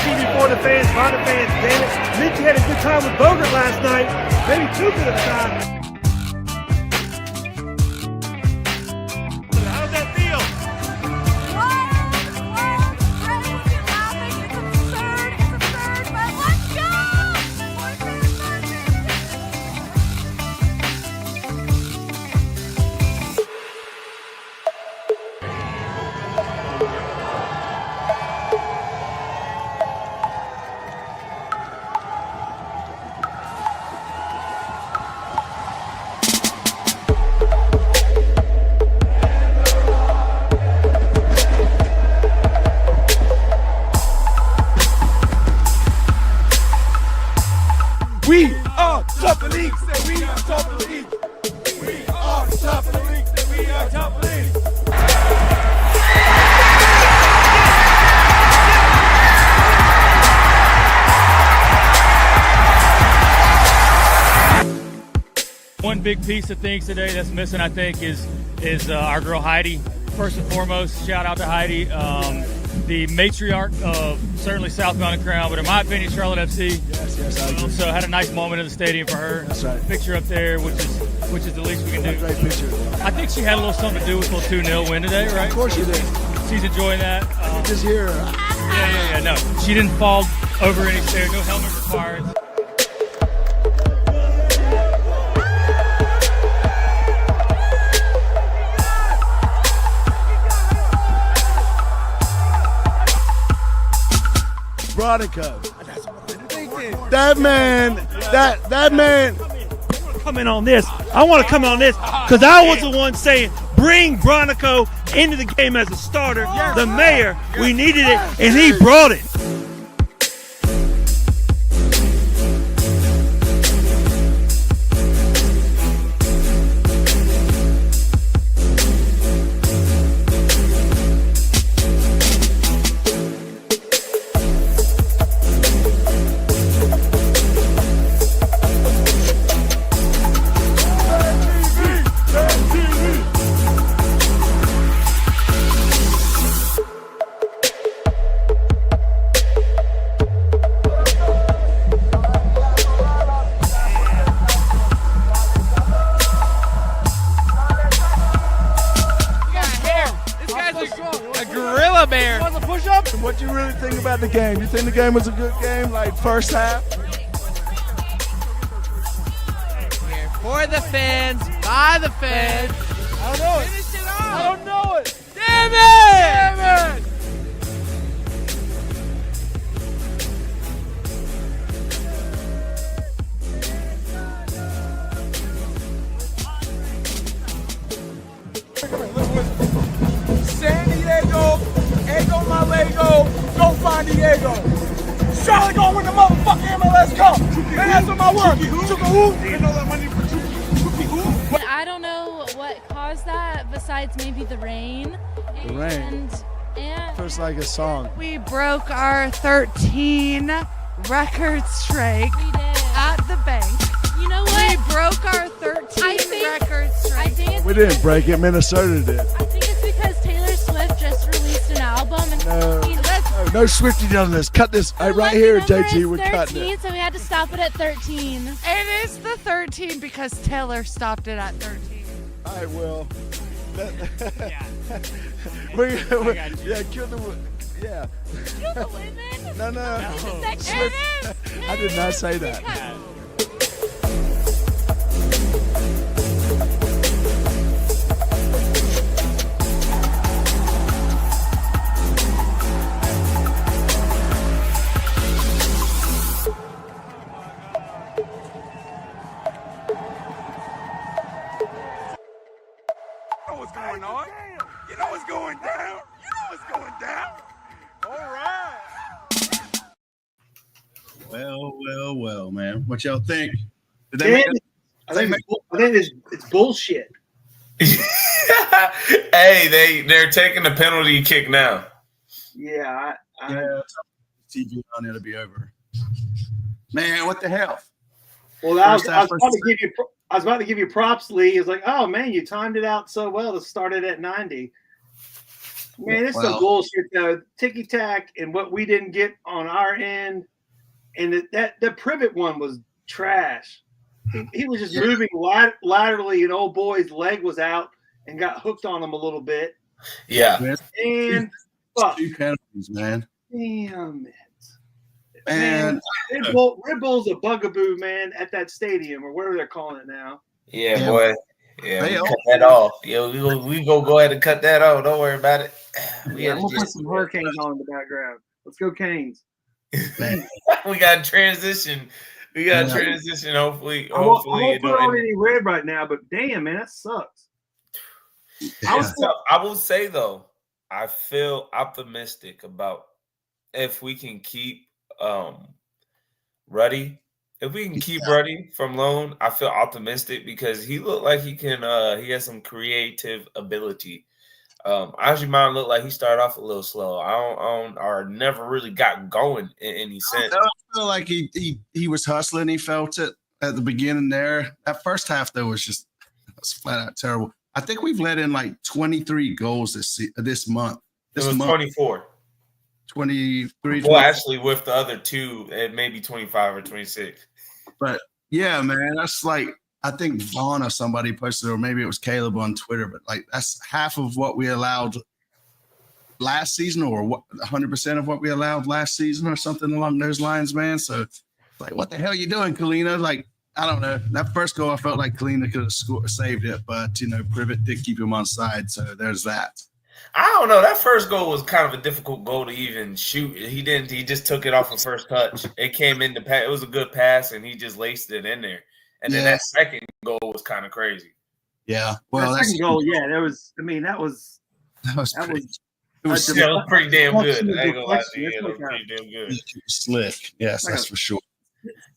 TV for the fans, by the fans, damn it. Mitchie had a good time with Bogert last night. Maybe too good of a time. How's that feel? We are top of the league. Say we are top of the league. We are top of the league. Say we are top of the league. One big piece of things today that's missing, I think, is our girl Heidi. First and foremost, shout out to Heidi, the matriarch of certainly South Mountain Crown, but in my opinion, Charlotte FC. Yes, I agree. So had a nice moment in the stadium for her. That's right. Picture up there, which is the least we can do. Great picture. I think she had a little something to do with the 2-0 win today, right? Of course you did. She's enjoying that. Just here. Yeah. No, she didn't fall over any stairs. No helmet required. Bronico. That man. Come in on this. I want to come on this because I was the one saying bring Bronico into the game as a starter. The mayor, we needed it, and he brought it. What you really think about the game? You think the game was a good game, like first half? Here for the fans, by the fans. I don't know it. Finish it off. I don't know it. Damn it! Damn it! San Diego, Ego Malego, go find Diego. Charlotte gonna win the motherfucking MLS Cup. And that's what my word. I don't know what caused that besides maybe the rain. The rain. And First like a song. We broke our 13 record streak we did. at the bank. You know We what? broke our 13 record streak. I think it's We didn't break it. Minnesota did. I think it's because Taylor Swift just released an album and No Swifty done this. Cut this. Hey, right lucky here, number JT. is We're cutting 13, it. so we had to stop it at 13. And it's the 13 because Taylor stopped it at 13. All right, well. Yeah. Yeah, kill the. Yeah. Kill the women? No. Sex- I did not say that. What's going on? You know what's going down? You know what's going down? All right. Well, man. What y'all think? Did they Dan, make it? I think it's bullshit. Hey, they're taking the penalty kick now. Yeah, Yeah, TV on it'll be over. Man, what the hell? well, I was First half, about to give you props, Lee. It's like, oh man, you timed it out so well to start it at 90. Man, it's Well. some bullshit though. Ticky tack and what we didn't get on our end, and that Privet one was trash. He was just moving laterally, and old boy's leg was out and got hooked on him a little bit. Yeah. And fuck, 2 penalties, man. damn it. Man, Red Bull's a bugaboo, man, at that stadium or whatever they're calling it now. Yeah, Yeah. boy. Yeah, They we all- cut that off. Yeah, we go ahead and cut that off. Don't worry about it. We, I'm had gonna to put just- some hurricanes on in the background. Let's go Canes. man. we got to transition. We got to Yeah. transition. Hopefully, I won't you put know, on and- any red right now, but damn, man, that sucks. I will say though, I feel optimistic about if we can keep Ruddy. If we can keep Ruddy from loan, I feel optimistic because he looked like he can. He has some creative ability. Ajimon looked like he started off a little slow. I don't or never really got going in any sense. I feel like he was hustling. He felt it at the beginning there. That first half, though, was flat out terrible. I think we've let in like 23 goals this month. It was 24. 23. Well, actually, with the other two, it may be 25 or 26. But yeah, man, that's like I think Vaughn or somebody posted, or maybe it was Caleb on Twitter. But like that's half of what we allowed last season, or 100% of what we allowed last season, or something along those lines, man. So it's like, what the hell are you doing, Kalina? Like, I don't know. That first goal, I felt like Kalina could have saved it, but Privet did keep him on side, so there's that. I don't know. That first goal was kind of a difficult goal to even shoot. He didn't. He just took it off the first touch. It came in the pass. It was a good pass, and he just laced it in there. And then that second goal was kind of crazy. Yeah. Well, that second goal, yeah, that was. I mean, that was pretty, it was pretty damn good. Deflection. I ain't gonna lie to you. It was pretty damn good. Slick. Yes, that's for sure.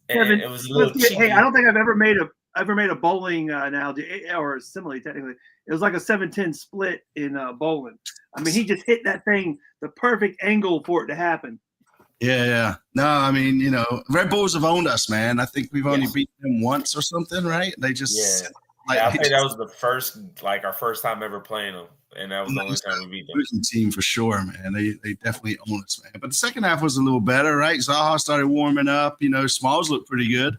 And it was a little cheeky. Hey, I don't think I've ever made a bowling analogy or simile. Technically, it was like a 7-10 split in bowling. I mean, he just hit that thing the perfect angle for it to happen. Yeah. No, I mean, Red Bulls have owned us, man. I think we've only beaten them once or something, right? They just I think that was our first time ever playing them, and that was the only time we beat them. Losing team for sure, man. They definitely own us, man. But the second half was a little better, right? Zaha started warming up. Smalls looked pretty good.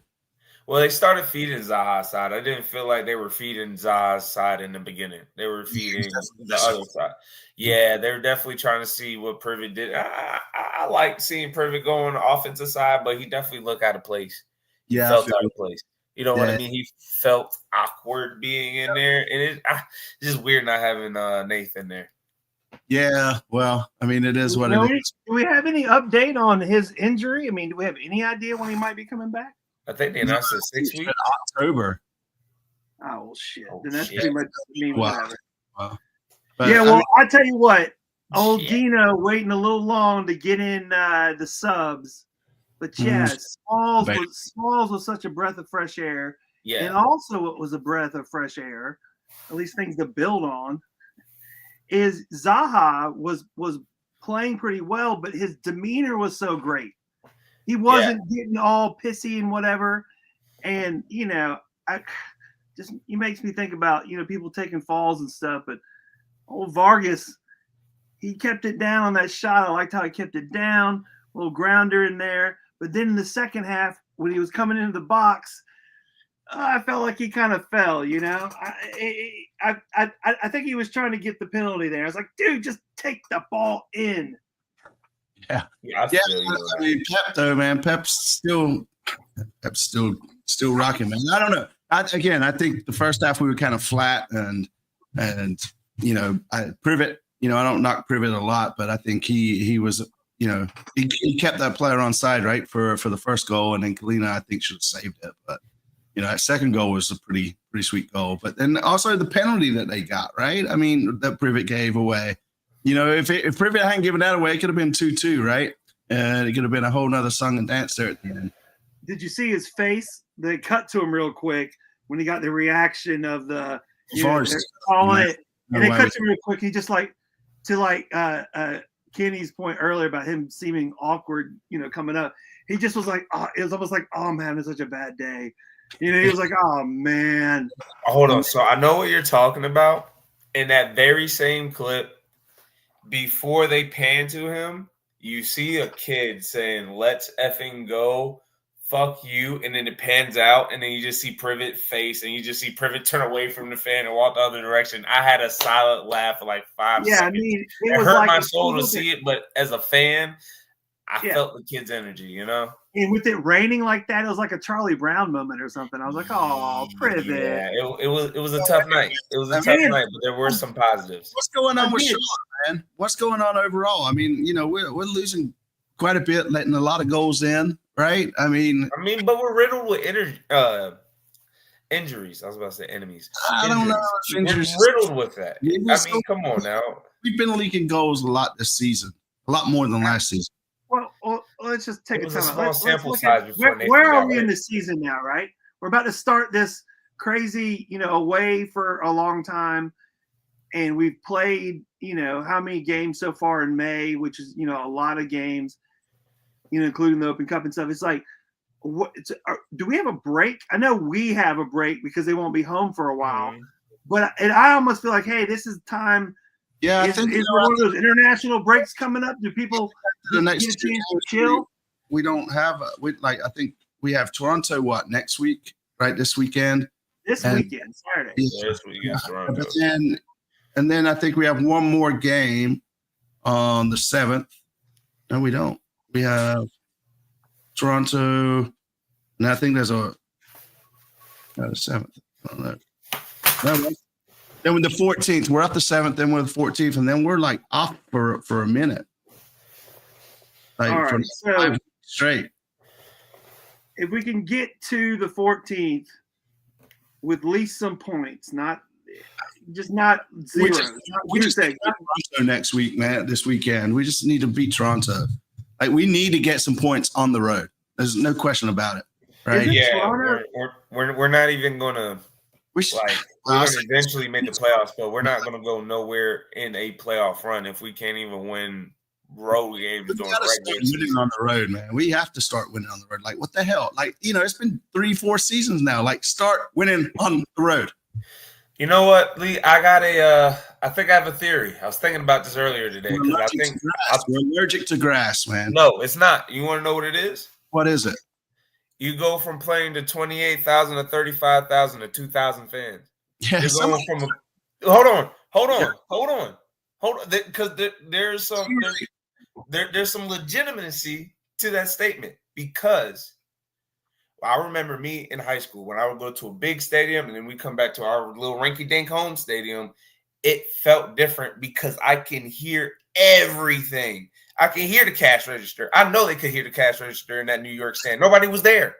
Well, they started feeding Zaha's side. I didn't feel like they were feeding Zaha's side in the beginning. They were feeding the other side. Yeah, they were definitely trying to see what Privet did. I like seeing Privet go on the offensive side, but he definitely looked out of place. Yeah, he felt out of place. You know what I mean? He felt awkward being in there, and it's just weird not having Nathan there. Yeah, well, I mean, it is what it is. Do we have any update on his injury? I mean, do we have any idea when he might be coming back? I think they announced it 6 weeks. October. Oh, well, shit. Then that's pretty much whatever. Wow. Yeah, well, I tell you what, old Dino waiting a little long to get in the subs. But yeah, Smalls was such a breath of fresh air. Yeah. And also it was a breath of fresh air, at least things to build on, is Zaha was playing pretty well, but his demeanor was so great. He wasn't getting all pissy and whatever. And, it makes me think about, people taking falls and stuff. But old Vargas, he kept it down on that shot. I liked how he kept it down, a little grounder in there. But then in the second half, when he was coming into the box, I felt like he kind of fell, I think he was trying to get the penalty there. I was like, dude, just take the ball in. Yeah. I mean, Pep though, man. Pep's still rocking, man. I don't know. I think the first half we were kind of flat, and Privet. I don't knock Privet a lot, but I think he was. He kept that player on side, right, for the first goal, and then Kalina, I think, should have saved it. But that second goal was a pretty sweet goal. But then also the penalty that they got, right? I mean, that Privet gave away. If Privet hadn't given that away, it could have been 2-2, right? And it could have been a whole nother song and dance there at the end. Did you see his face? They cut to him real quick when he got the reaction of the calling it, and they cut to him real quick. He just Kenny's point earlier about him seeming awkward, coming up. He just was like, it was almost like, oh man, it's such a bad day. He was like, oh man. Hold on. So I know what you're talking about. In that very same clip, before they pan to him, you see a kid saying, "Let's effing go, fuck you," and then it pans out, and then you just see Privet face, and you just see Privet turn away from the fan and walk the other direction. I had a silent laugh for like 5 seconds. I mean, it was hurt like my soul to see it, but as a fan, I felt the kid's energy, you know? And with it raining like that, it was like a Charlie Brown moment or something. I was like, "Oh, Privet." Yeah, it was a tough night. It was a tough night, but there were some positives. What's going on with Charlotte, man? What's going on overall? I mean, you know, we're losing quite a bit, letting a lot of goals in, right? I mean, but we're riddled with injuries. I was about to say enemies. I don't know. We're riddled with that. I mean, come on now. We've been leaking goals a lot this season, a lot more than last season. Well, let's just take a time. Small sample look size. Where are we in the season now, right? We're about to start this crazy, away for a long time. And we've played, how many games so far in May, which is, a lot of games, including the Open Cup and stuff. It's like, do we have a break? I know we have a break because they won't be home for a while. But I almost feel like, hey, this is time. Yeah, I think is one of those international breaks coming up? Do people the get next a chance to chill? We don't have I think we have Toronto next week, right? This weekend. Weekend, Saturday. Yeah, this weekend, Toronto. And then I think we have one more game on the 7th. No, we don't. We have Toronto, and I think there's the 7th. I don't know. No, then with the 14th, we're up the 7th, then we're the 14th, and then we're like off for a minute. Like all right, so 5 straight. If we can get to the 14th with at least some points, not zero. We just need Toronto next week, man. This weekend, we just need to beat Toronto. Like we need to get some points on the road. There's no question about it, right? Yeah, we're not even gonna. We're going to eventually make the playoffs, but we're not going to go nowhere in a playoff run if we can't even win road games during regular season. Winning on the road, man. We have to start winning on the road. Like, what the hell? Like, it's been 3-4 seasons now. Like, start winning on the road. You know what, Lee? I think I have a theory. I was thinking about this earlier today. We're allergic to grass, man. No, it's not. You want to know what it is? What is it? You go from playing to 28,000 to 35,000 to 2,000 fans. Yeah, You're going from hold on, because there's some legitimacy to that statement. Because I remember me in high school when I would go to a big stadium and then we come back to our little rinky-dink home stadium. It felt different because I can hear everything. I can hear the cash register. I know they could hear the cash register in that New York stand. Nobody was there.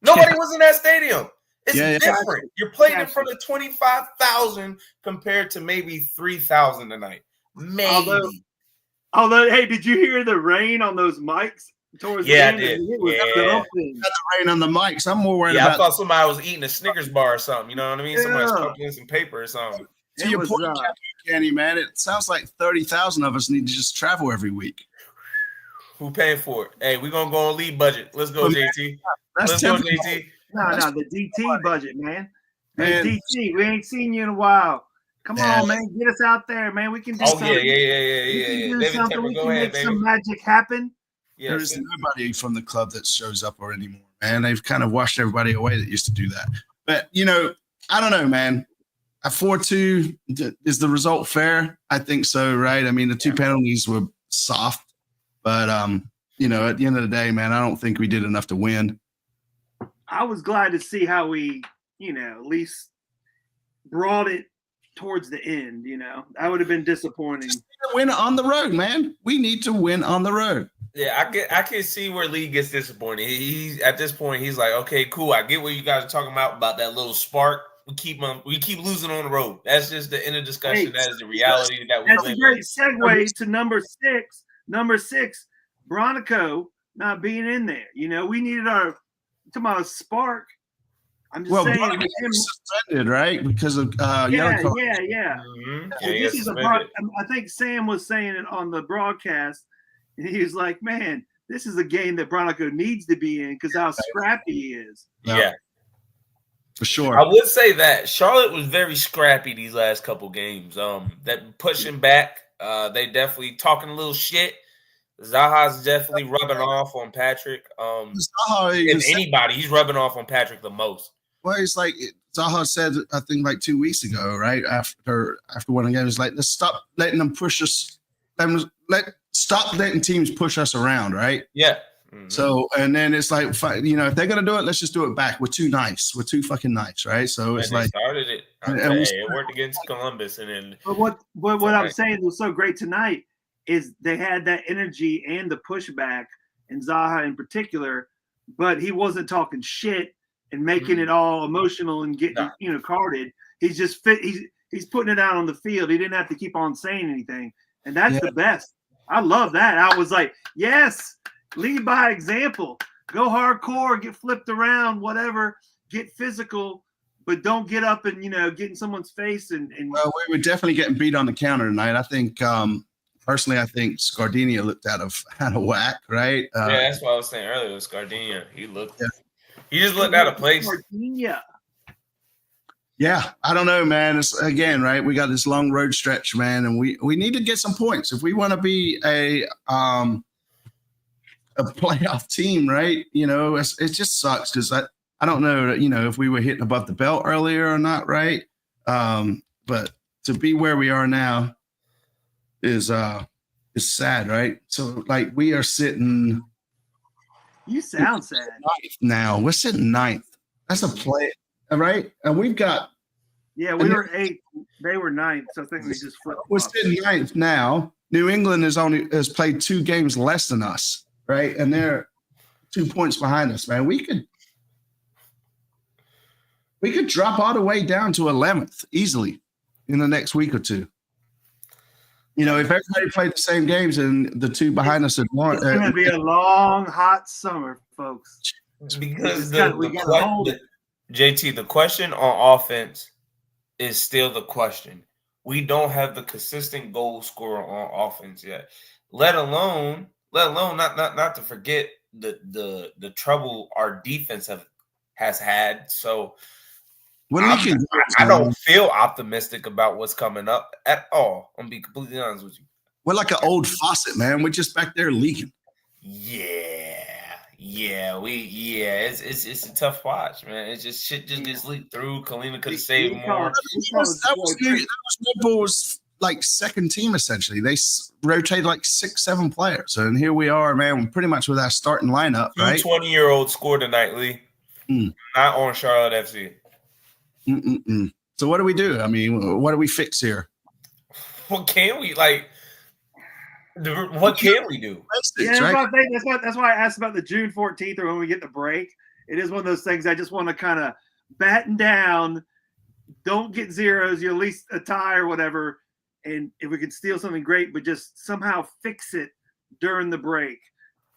Nobody was in that stadium. It's different. You're playing in front of 25,000 compared to maybe 3,000 tonight. Maybe. Although, hey, did you hear the rain on those mics towards the end? I did. It was dumping. The rain on the mics. I'm more worried about. I thought somebody was eating a Snickers bar or something. You know what I mean? Somebody's cooking some paper or something. To your point, Kenny, man, it sounds like 30,000 of us need to just travel every week. Who paying for it? Hey, we're gonna go on lead budget. Let's go, JT. Let's go, JT. No, the DT budget, man. DT, we ain't seen you in a while. Come on, man, get us out there, man. We can do something. Yeah. We can do something. We can make some magic happen. Yes. There is nobody from the club that shows up anymore, man. They've kind of washed everybody away that used to do that. But I don't know, man. A 4-2, is the result fair? I think so, right? I mean, the 2 penalties were soft. But, at the end of the day, man, I don't think we did enough to win. I was glad to see how we, at least brought it towards the end, That would have been disappointing. Just win on the road, man. We need to win on the road. Yeah, I can see where Lee gets disappointed. He's at this point, he's like, okay, cool. I get what you guys are talking about that little spark. We keep losing on the road. That's just the end of discussion. That is the reality that we live in. That's a great segue to number 6. Number 6, Bronico not being in there. We needed our spark. I'm just saying. Bronico was suspended, right? Because of yellow card. Yeah. Mm-hmm. Well, this is I think Sam was saying it on the broadcast, and he was like, "Man, this is a game that Bronico needs to be in because how scrappy he is." Yeah. For sure. I would say that Charlotte was very scrappy these last couple games. That pushing back They definitely talking a little shit. Zaha's definitely rubbing off on Patrick. Zaha even If anybody, he's rubbing off on Patrick the most. Well, it's like Zaha said, I think like 2 weeks ago, right after one game, it's like let's stop letting them push us. Stop letting teams push us around, right? Yeah. So and then it's like, you know, if they're gonna do it, let's just do it back. We're too nice. We're too fucking nice, right? So it's like started it. It worked against Columbus, and then. But what I'm saying was so great tonight is they had that energy and the pushback, and Zaha in particular, but he wasn't talking shit and making it all emotional and getting carded. He's just he's putting it out on the field. He didn't have to keep on saying anything, and that's the best. I love that. I was like, yes, lead by example. Go hardcore, get flipped around, whatever. Get physical, but don't get up and get in someone's face and. Well, we were definitely getting beat on the counter tonight. I think. Personally, I think Scardini looked out of whack, right? Yeah, that's what I was saying earlier. Scardini, he just looked out of place. Yeah, I don't know, man. It's again, right? We got this long road stretch, man, and we need to get some points if we want to be a playoff team, right? It just sucks because I don't know, if we were hitting above the belt earlier or not, right? But to be where we are now. Is sad, right? So like we are sitting. You sound sad. Now we're sitting ninth. That's a play, all right? And we've got. Yeah, we were 8th. They were 9th. So I think we just flipped. We're sitting ninth now. New England has played 2 games less than us, right? And they're 2 points behind us, man. We could drop all the way down to 11th easily in the next week or two. If everybody played the same games and the 2 behind us had won, it's going to be a long, hot summer, folks. Because JT, the question on offense is still the question. We don't have the consistent goal scorer on offense yet. Let alone not to forget the trouble our defense has had. So. I don't feel optimistic about what's coming up at all. I'm gonna be completely honest with you. We're like an old faucet, man. We're just back there leaking. It's a tough watch, man. It's just shit just gets leaked through. Kalina could have saved more. That was Red Bull's like second team essentially. They rotated like 6-7 players, and here we are, man. Pretty much with our starting lineup, right? 20-year-olds scored tonight, Lee. Not on Charlotte FC. So what do we do? I mean, what do we fix here? What can we What can we do? That's why I asked about the June 14th or when we get the break. It is one of those things I just want to kind of batten down. Don't get zeros. You at least a tie or whatever. And if we could steal something great, but just somehow fix it during the break.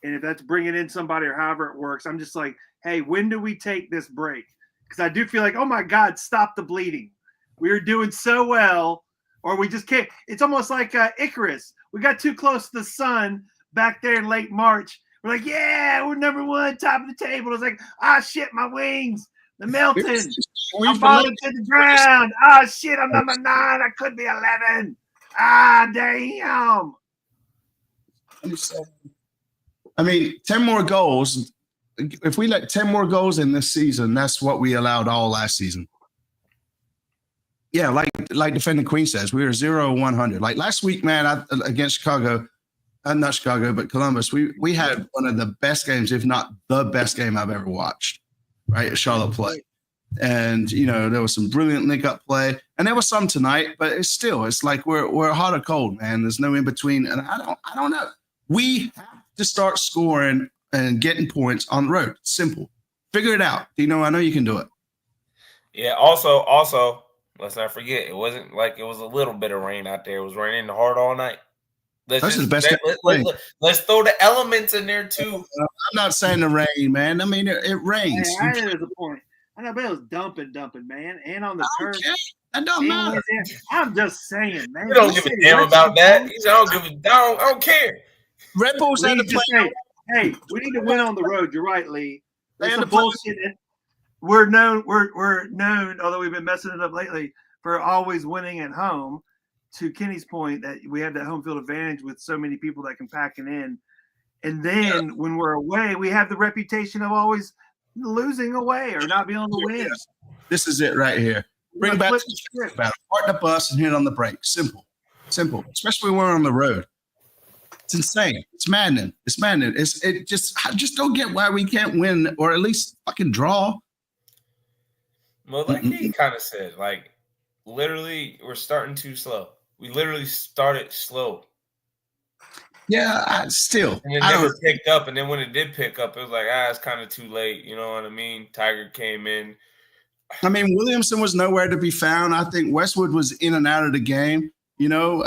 And if that's bringing in somebody or however it works, I'm just like, hey, when do we take this break? Because I do feel like, oh, my God, stop the bleeding. We were doing so well, or we just can't. It's almost like Icarus. We got too close to the sun back there in late March. We're like, yeah, we're number 1, top of the table. It's like, shit, my wings. They're melting. I'm falling to the ground. Shit, I'm number 9. I could be 11. Damn. I mean, 10 more goals. If we let 10 more goals in this season, that's what we allowed all last season. Yeah, like Defending Queen says, we were 0-100. Like last week, man, against Chicago, not Chicago, but Columbus, we had one of the best games, if not the best game I've ever watched, right, at Charlotte play. And, there was some brilliant link-up play. And there was some tonight, but it's like we're hot or cold, man. There's no in-between. And I don't know. We have to start scoring and getting points on the road. Simple. Figure it out. I know you can do it. Yeah, also, let's not forget, it wasn't like it was a little bit of rain out there. It was raining hard all night. Let's throw the elements in there, too. I'm not saying the rain, man. I mean, it rains. Hey, there's a point. I know, but it was dumping, man. And on the turf. That don't matter. I'm just saying, man. You don't give a damn about that. I don't care. Red Bulls had to play. Hey, we need to win on the road. You're right, Lee. That's some bullshit. We're known, although we've been messing it up lately, for always winning at home. to Kenny's point that we have that home field advantage with so many people that can pack it in. And then when we're away, we have the reputation of always losing away or not being able to win. This is it right here. Bring back the park the bus and hit on the brake. Simple. Especially when we're on the road. It's insane. It's maddening. I just don't get why we can't win or at least fucking draw. Well, like he kind of said, like literally, we're starting too slow. We literally started slow. Yeah, and it never picked up. And then when it did pick up, it was like, it's kind of too late. You know what I mean? Tiger came in. I mean, Williamson was nowhere to be found. I think Westwood was in and out of the game. You know,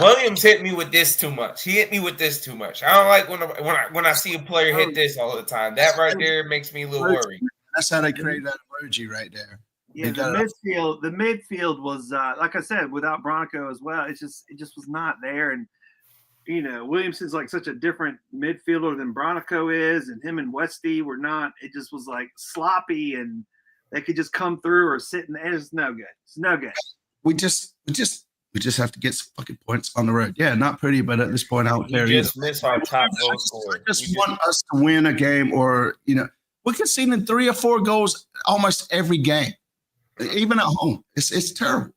Williams hit me with this too much. He hit me with this too much. I don't like when I see a player hit this all the time. That right there makes me a little worried. That's how they create that emoji right there. Yeah, the midfield was like I said, without Bronco as well. It just was not there. And Williamson's like such a different midfielder than Bronco is, and him and Westy were not. It just was like sloppy, and they could just come through or sit in the end. It's no good. It's no good. We just have to get some fucking points on the road. Yeah, not pretty, but at this point, I don't care. We just miss our top goal scorer. I just want us to win a game, or we're conceding 3 or 4 goals almost every game, even at home. It's terrible.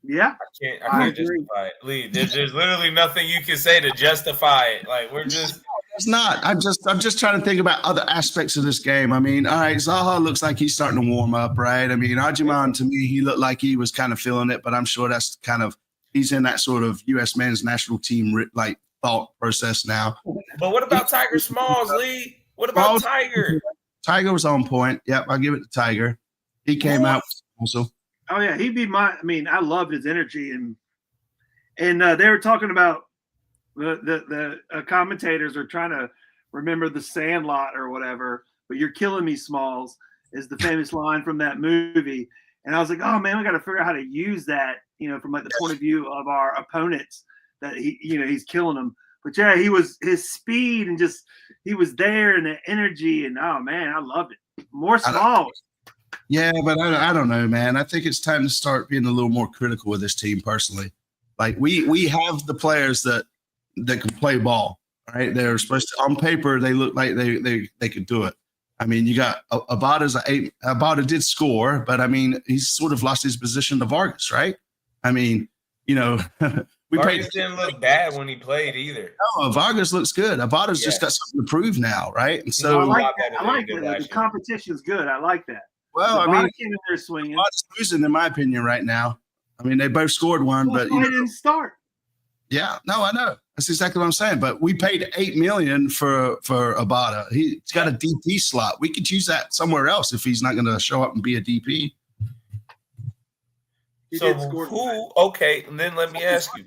Yeah, I can't justify it, Lee. There's literally nothing you can say to justify it. Like we're just. It's not. I'm just trying to think about other aspects of this game. I mean, all right, Zaha looks like he's starting to warm up, right? I mean, Ajiman, to me, he looked like he was kind of feeling it, but I'm sure that's kind of he's in that sort of U.S. men's national team like thought process now. But what about Tiger Smalls, Lee? What about Tiger? Tiger was on point. Yep, I'll give it to Tiger. He came out also. Oh yeah, he'd be I mean, I loved his energy, and they were talking about. The commentators are trying to remember the Sandlot or whatever, but you're killing me, Smalls, is the famous line from that movie. And I was like, oh man, we got to figure out how to use that, from like the point of view of our opponents that he's killing them. But yeah, his speed and just, he was there and the energy and oh man, I loved it. More Smalls. Yeah, but I don't know, man. I think it's time to start being a little more critical with this team personally. Like we have the players that can play ball, right? They're supposed to, on paper, they look like they could do it. I mean, you got Abada's Abada did score, but I mean, he's sort of lost his position to Vargas, right? I mean, Vargas didn't look bad when he played either. No, Vargas looks good. Abada's just got something to prove now, right? And so I like that. The competition's good. I like that. Well, I mean, came in there swinging. Abada's losing, in my opinion, right now. I mean, they both scored one, but he didn't start. Yeah, no, I know. That's exactly what I'm saying. But we paid $8 million for Abada. He's got a DP slot. We could use that somewhere else if he's not going to show up and be a DP. So who? Okay, and then let me ask you,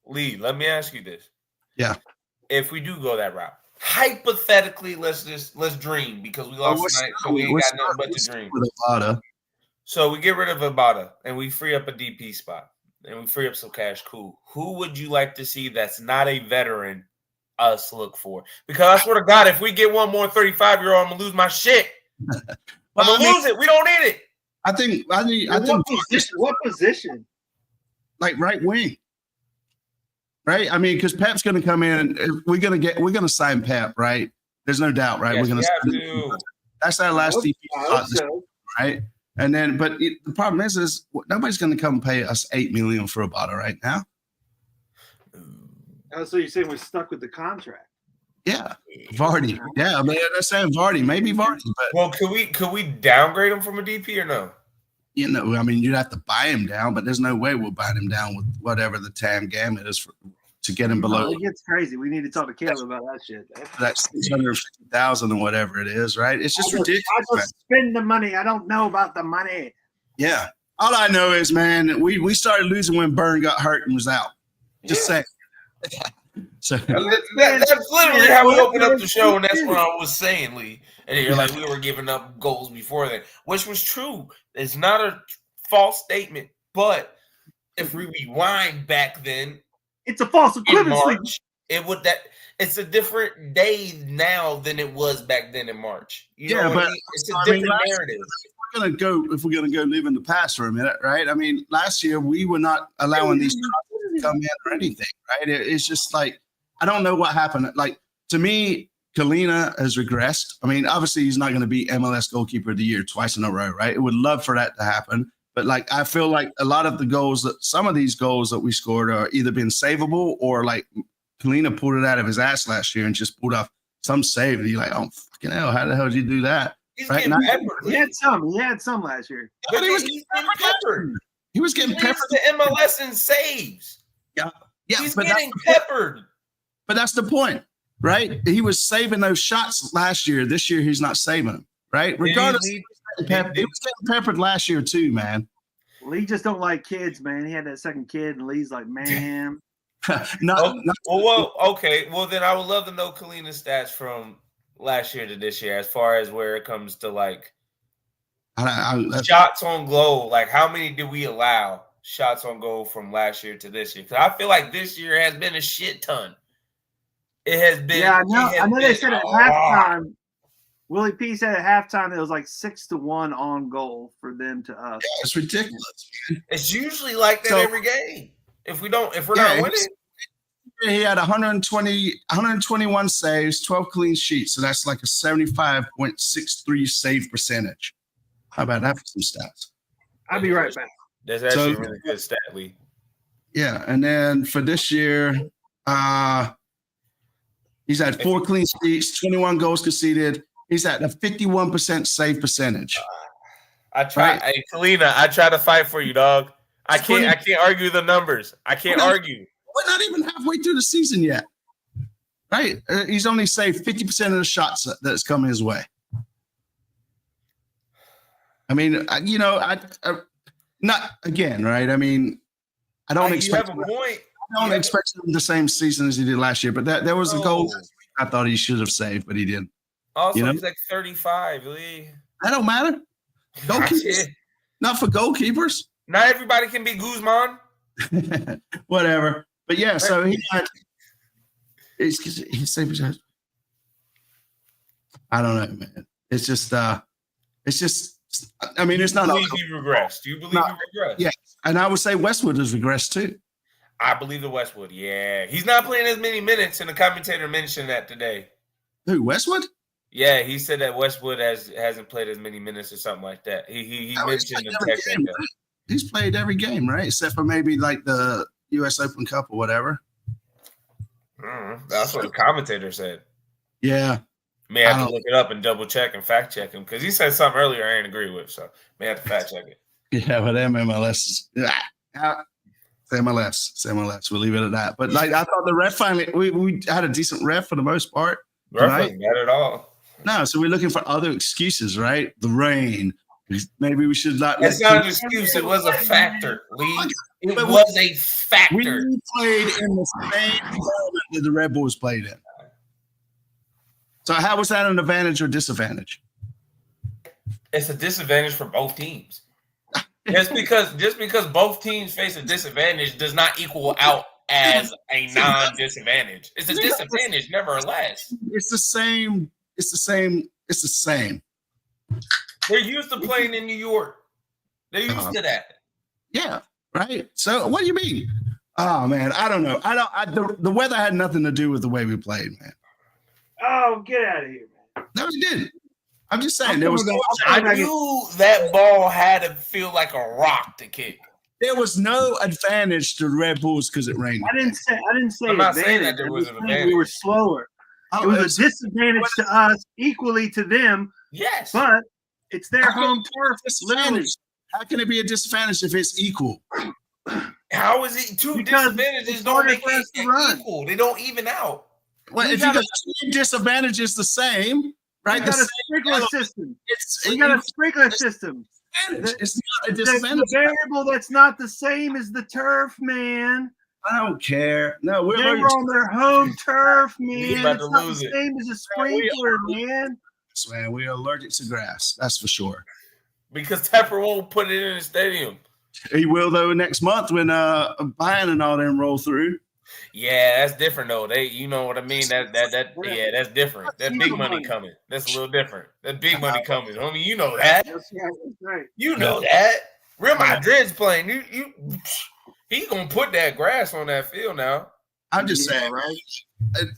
Lee. Let me ask you this. Yeah. If we do go that route, hypothetically, let's dream because we lost tonight, so we ain't got nothing but to dream. Abada. So we get rid of Abada and we free up a DP spot. And we free up some cash. Cool. Who would you like to see that's not a veteran us look for? Because I swear to God, if we get one more 35-year-old, I'm gonna lose my shit. I'm gonna lose it. We don't need it. I think what position? Like right wing. Right? I mean, because Pep's gonna come in and we're gonna sign Pep, right? There's no doubt, right? Yes, we're gonna that's our last DP spot, right? And then, but the problem is nobody's going to come pay us $8 million for Abada right now. Oh, so you're saying we're stuck with the contract? Yeah, Vardy. Yeah, I mean, they're saying Vardy, maybe Vardy. But well, could we downgrade him from a DP or no? I mean, you'd have to buy him down, but there's no way we'll buy him down with whatever the TAM gamut is to get him below. It gets crazy. We need to talk to Caleb about that shit. That's $650,000 or whatever it is, right? It's just ridiculous. I just spend the money. I don't know about the money. Yeah. All I know is, man, we started losing when Byrne got hurt and was out. Just saying. So that's literally how we opened up the show, and that's what I was saying, Lee. And you're like, we were giving up goals before that, which was true. It's not a false statement, but if we rewind back then, it's a false equivalency. It's a different day now than it was back then in March. You know what I mean? It's a different narrative. we're gonna go live in the past for a minute, right? I mean, last year we were not allowing these to come in or anything, right? It's just like I don't know what happened. Like to me, Kalina has regressed. I mean, obviously he's not going to be MLS goalkeeper of the year twice in a row, right? It would love for that to happen, but like I feel like a lot of the goals some of these goals that we scored are either been savable or like Kalina pulled it out of his ass last year and just pulled off some save. And you're like, oh fucking hell, how the hell did you do that? He's Right? getting peppered. He had some. He had some last year. But he's getting peppered. He was getting He leads peppered. the MLS in saves. Yeah, He's but getting peppered. But that's the point, right? He was saving those shots last year. This year, he's not saving them, right? Regardless, he was getting peppered last year too, man. Lee just don't like kids, man. He had that second kid, and Lee's like, man. Okay. Well, then I would love to know Kalina's stats from last year to this year, as far as where it comes to like shots on goal. Like, how many did we allow shots on goal from last year to this year? Because I feel like this year has been a shit ton. It has been. Yeah, I know they said at halftime. Willie P said at halftime it was like 6-1 on goal for them to us. Yeah, it's ridiculous, man. It's usually like that every game. If we're not winning. He had 121 saves, 12 clean sheets. So that's like a 75.63 save percentage. How about that for some stats? I'll be right back. That's actually a really good stat, Lee. Yeah, and then for this year, he's had 4 clean sheets, 21 goals conceded. He's at a 51% save percentage. I try, right? Hey, Kalina, I try to fight for you, dog. I can't argue the numbers. I can't argue. We're not even halfway through the season yet, right? He's only saved 50% of the shots that's come his way. I mean, not again, right? I mean, I don't expect. You have a point. I don't expect him the same season as he did last year, but there was a goal I thought he should have saved, but he didn't. Also, he's like 35, Lee. That don't matter. Goalkeepers, not for goalkeepers. Not everybody can be Guzman. Whatever. But yeah, so he saved. I don't know, man. It's just. I mean, it's not. Do you believe he regressed? Do you believe he regressed? Yeah, and I would say Westwood has regressed too. I believe the Westwood. Yeah, he's not playing as many minutes, and the commentator mentioned that today. Who, Westwood? Yeah, he said that Westwood hasn't played as many minutes or something like that. He mentioned the text like that. He's played every game, right? Except for maybe like the U.S. Open Cup or whatever. That's what the commentator said. Yeah. May have to look it up and double check and fact check him because he said something earlier I didn't agree with, so may have to fact check it. Yeah, but MLS MLS. We'll leave it at that. But like I thought the ref finally we had a decent ref for the most part. Ref wasn't bad at all. No, so we're looking for other excuses, right? The rain. Maybe we should not. It's not an excuse. It was a factor, Lee. It was a factor. We played in the same environment that the Red Bulls played in. So how was that an advantage or disadvantage? It's a disadvantage for both teams. Just because both teams face a disadvantage does not equal out as a non-disadvantage. It's a disadvantage, nevertheless. It's the same. They're used to playing in New York. They're used to that. Yeah, right. So what do you mean? Oh man, I don't know. The weather had nothing to do with the way we played, man. Oh, get out of here, man. No, it didn't. I'm just saying I knew that ball had to feel like a rock to kick. There was no advantage to the Red Bulls because it rained. I didn't say I'm not saying that there was an advantage. We were slower. It was a disadvantage to us, equally to them. Yes, but it's their home turf. Literally. How can it be a disadvantage if it's equal? How is it two disadvantages don't make it equal? They don't even out. Well, if you got two disadvantages the same, right? We got a sprinkler system. We got a sprinkler system. It's not a disadvantage. The variable that's not the same as the turf, man. I don't care. No, we're on their home turf, man. It's not the same as a sprinkler, man. Man, we are allergic to grass. That's for sure. Because Tepper won't put it in the stadium. He will though next month when Bayern and all them roll through. Yeah, that's different though. You know what I mean? That's different. That big money coming. That's a little different. That big money coming, homie. You know that. That's right. You know that. Real Madrid's playing. He's gonna put that grass on that field now. I'm just saying, right?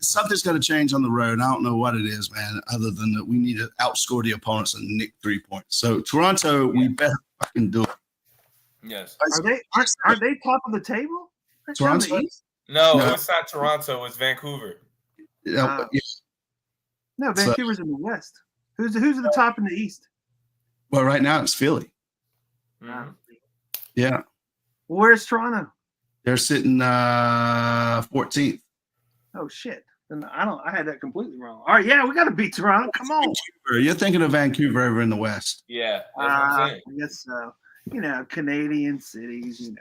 Something's going to change on the road. I don't know what it is, man, other than that we need to outscore the opponents and nick 3 points. So Toronto, we better fucking do it. Yes. Are they top of the table? Toronto? No, it's not Toronto. It's Vancouver. Yeah. No, Vancouver's in the West. Who's at the top in the East? Well, right now it's Philly. Mhm. Yeah. Well, where's Toronto? They're sitting 14th. Oh shit! Then I had that completely wrong. All right, yeah, we got to beat Toronto. Come on. You're thinking of Vancouver over in the West. Yeah, that's what I'm saying. I guess so. You know, Canadian cities. You know.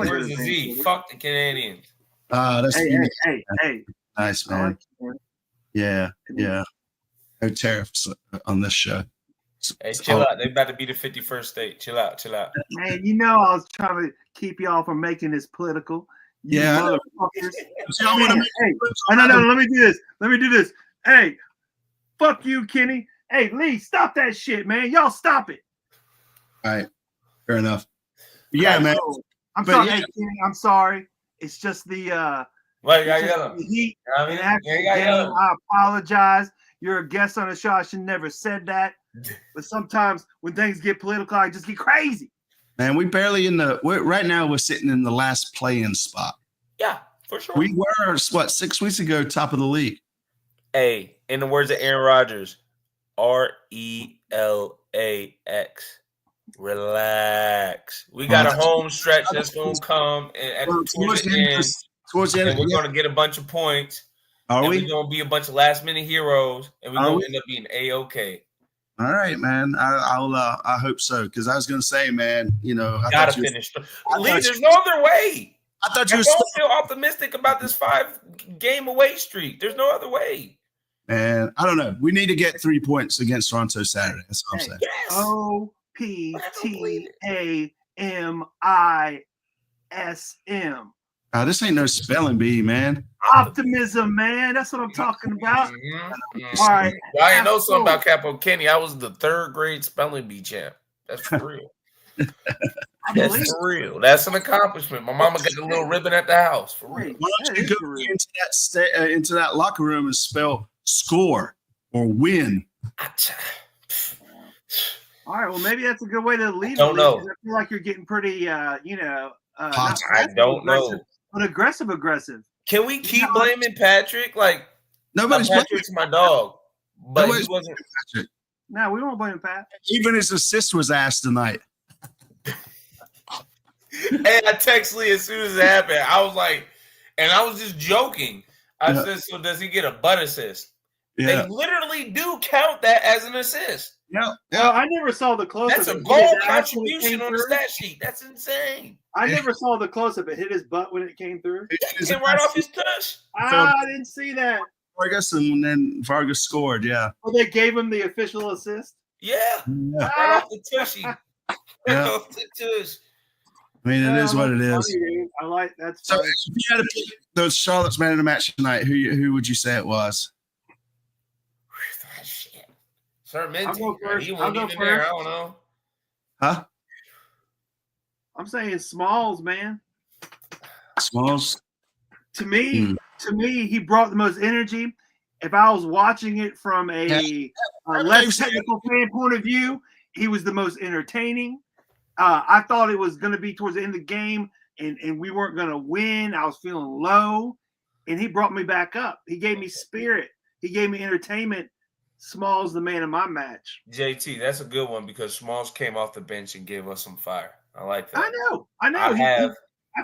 Where's the Z? Fuck the Canadians. That's Hey. nice, man. Yeah. No tariffs on this show. Hey, chill out. They about to be the 51st state. Chill out. Man, you know I was trying to keep y'all from making this political. Yeah. Motherfuckers. No, let me do this. Hey, fuck you, Kenny. Hey, Lee, stop that shit, man. Y'all stop it. All right. Fair enough. Yeah, man. I'm sorry. Hey, Kenny, I'm sorry. It's just the heat. I apologize. You're a guest on the show. I should never said that. But sometimes when things get political, I just get crazy. Man, right now we're sitting in the last play-in spot. Yeah, for sure. We were 6 weeks ago, top of the league. Hey, in the words of Aaron Rodgers, RELAX. Relax. We got a home stretch that's gonna come towards the end. And we're gonna get a bunch of points. Are we? We're gonna be a bunch of last-minute heroes, and we're gonna end up being A-OK. All right, man. I hope so, because I was going to say, man, I gotta finish. There's no other way. I thought you were still feel optimistic about this 5-game away streak. There's no other way. Man, I don't know. We need to get 3 points against Toronto Saturday. That's what I'm saying. OPTAMISM. This ain't no spelling bee, man. Optimism, man. That's what I'm talking about. All right. I know something about Capo Kenny. I was the 3rd grade spelling bee champ. That's for real. That's for real. That's an accomplishment. My mama got a little ribbon at the house. For real. Why don't you go into that locker room and spell score or win? All right. Well, maybe that's a good way to leave. Don't know. I feel like you're getting pretty, I don't know. But aggressive. Can we keep blaming Patrick? Like, nobody's Patrick's my dog, but he wasn't. Patrick. No, we won't blame Pat. Even his assist was asked tonight. Hey, I texted Lee as soon as it happened. I was like, and I was just joking. I said, so does he get a butt assist? Yeah. They literally do count that as an assist. Yeah. Well, I never saw the close. That's a goal contribution on the stat sheet. That's insane. I never saw the close up. It hit his butt when it came through. It came right off his tush. I didn't see that. Vargas, and then Vargas scored. Yeah. Well, they gave him the official assist. Yeah. Right off the tushy. Right off the tush. I mean, it is what it is. Funny, I like that's. So, if you had to pick those Charlotte's man of the match tonight, who would you say it was? Shit. Sir Minty. He I'll wasn't go even there. first. I don't know. Huh? I'm saying Smalls, man. Smalls. To me, he brought the most energy. If I was watching it from a less technical fan point of view, he was the most entertaining. I thought it was going to be towards the end of the game, and we weren't going to win. I was feeling low, and he brought me back up. He gave me spirit. He gave me entertainment. Smalls, the man of my match. JT, that's a good one because Smalls came off the bench and gave us some fire. I like that. I know. I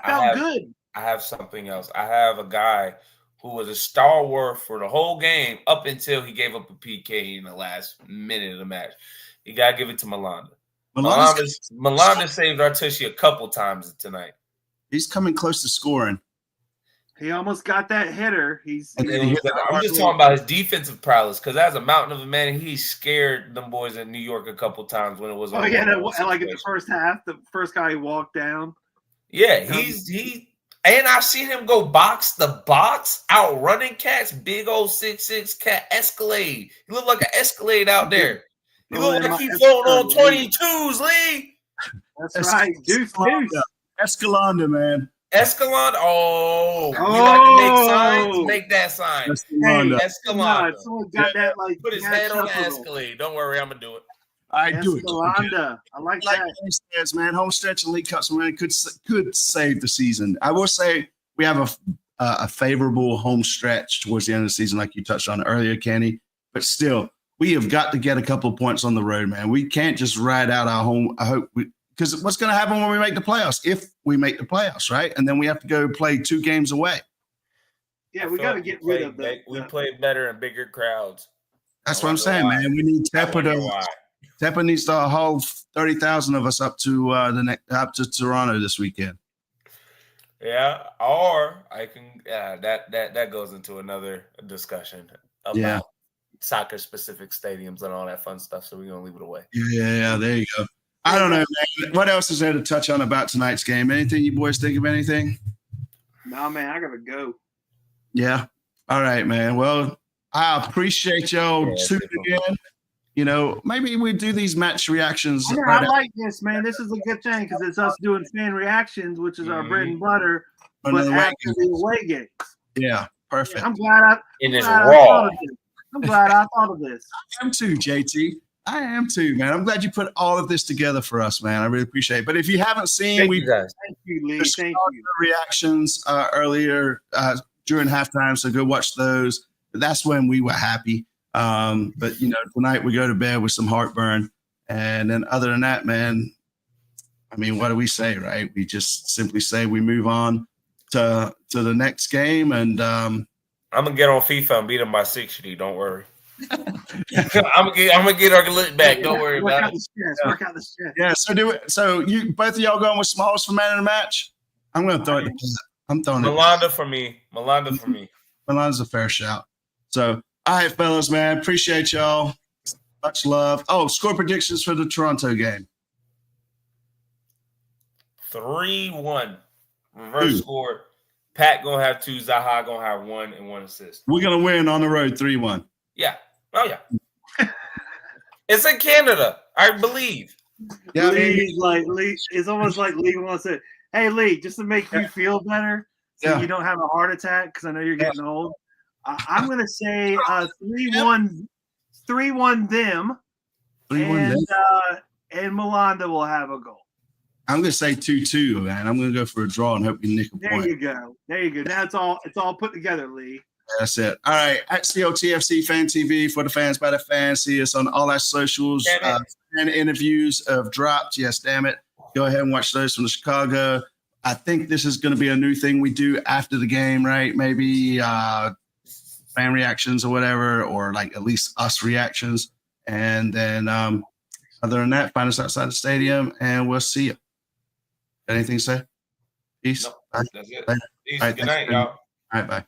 felt good. I have something else. I have a guy who was a stalwart for the whole game up until he gave up a PK in the last minute of the match. You got to give it to Malanda. Malanda saved our tushy a couple times tonight. He's coming close to scoring. He almost got that header. I'm just talking about his defensive prowess because as a mountain of a man, he scared them boys in New York a couple times when it was. Like in the first half, the first guy he walked down. Yeah, he And I seen him go box the box, outrunning cats, big old 6'6" cat Escalade. He looked like an Escalade out there. He looked like he floating on 22s, Lee. That's right. Deuce. Escalanda, man. Escalante. Oh, you like to make signs? Make that sign. Escalanda. Hey, Escalante. Someone got that like Put his head on the Escalade. Don't worry, I'm gonna do it. I do it. Escalanda. I like that. Says, man, home stretch and League Cups, man, could save the season. I will say we have a favorable home stretch towards the end of the season, like you touched on earlier, Kenny. But still, we have got to get a couple of points on the road, man. We can't just ride out our home. I hope because what's going to happen when we make the playoffs? If we make the playoffs, right? And then we have to go play 2 games away. Yeah, we got to get rid of that. We play better in bigger crowds. That's what I'm saying, man. We need Tepper to. Tepper needs to haul 30,000 of us up to Toronto this weekend. Yeah, or I can. That goes into another discussion about soccer specific stadiums and all that fun stuff. So we're gonna leave it away. Yeah. There you go. I don't know, man. What else is there to touch on about tonight's game? Anything you boys think of? Anything? No, man. I gotta go. Yeah. All right, man. Well, I appreciate y'all tuning in. You know, maybe we do these match reactions. I like this, man. This is a good thing because it's us doing fan reactions, which is our bread and butter, but after the away games. Yeah, perfect. I'm glad I thought of this. I am too, JT. I am too, man. I'm glad you put all of this together for us, man. I really appreciate it. But if you haven't seen, thank you, Lee. Thank you. Reactions earlier during halftime, so go watch those. But that's when we were happy. But tonight we go to bed with some heartburn, and then other than that, man, I mean, what do we say, right? We just simply say we move on to the next game, and I'm gonna get on FIFA and beat them by 60. Don't worry. I'm gonna get our lit back. Don't worry about it. Work out the stress. Yeah. So you both of y'all going with Smalls for man of the match? I'm gonna throw it. I'm throwing Malanda for me. Milanda's a fair shout. So, all right, fellas, man. Appreciate y'all. Much love. Oh, score predictions for the Toronto game. 3-1. Reverse score. Pat gonna have 2. Zaha gonna have 1 and 1 assist. We're gonna win on the road 3-1. Yeah. Oh yeah. It's in Canada, I believe. Yeah, Lee, it's almost like Lee wants to. Hey, Lee, just to make you feel better, so you don't have a heart attack, because I know you're getting old. I'm gonna say 3-1 them, and Malanda will have a goal. I'm gonna say 2-2, man. I'm gonna go for a draw and hope we nick a point. There you go. Now it's all put together, Lee. That's it. All right. At COTFC Fan TV for the fans by the fans. See us on all our socials. And interviews have dropped. Yes, damn it. Go ahead and watch those from the Chicago. I think this is going to be a new thing we do after the game, right? Maybe fan reactions or whatever, or like at least us reactions. And then other than that, find us outside the stadium and we'll see you. Anything to say? Peace. No, that's it. Peace. Good night, y'all. All right, bye.